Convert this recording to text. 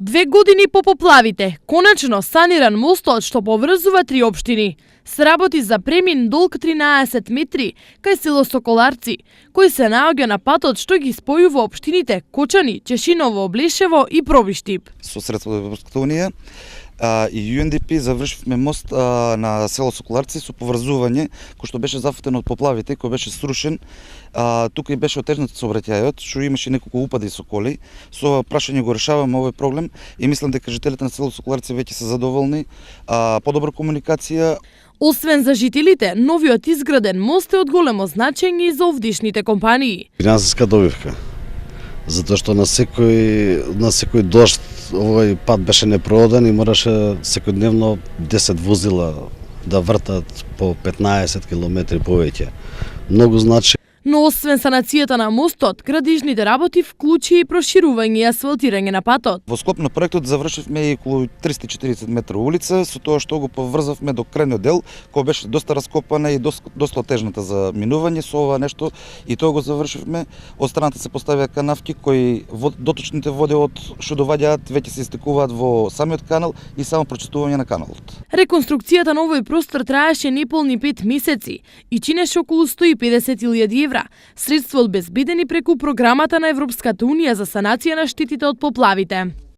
2 години по поплавите, конечно саниран мостот што поврзува 3 општини. Се работи за премин долг 13 метри кај село Соколарци, кој се наоѓа на патот што ги спојува општините Кочани, Чешиново, Блешево и Пробиштип. Со средства од Европската унија и UNDP завршивме мост на село Соколарци со поврзување кој што беше зафатен од поплавите, кој беше срушен. Тука и беше отежнат сообраќајот, што имаше неколку упади со коли. Со ова прашање го решаваме овој проблем и мислам дека жителите на село Соколарци веќе се задоволни. Подобра комуникација. Освен за жителите, новиот изграден мост е од големо значење и за овдишните компании. Финансиска добивка, затоа што на секој дожд овој пат беше непрооден и мораше секојдневно 10 возила да вртат по 15 километри повеќе. Многу значи. Но освен санацијата на мостот, градижните работи вклучи и проширување и асфалтирање на патот. Во склоп на проектот завршивме и околу 340 метра улица, со тоа што го поврзавме до крајниот дел, кој беше доста раскопана и доста отежната за минување со ова нешто, и тоа го завршивме. Од страната се поставија канавки кои доточните води од што доваѓаат веќе се истекуваат во самиот канал и само прочистување на каналот. Реконструкцијата на овој простор траеше неполни 5 месеци и чинеше околу 150.000 евра. Средства одбезбедени преку програмата на Европската унија за санација на штетите од поплавите.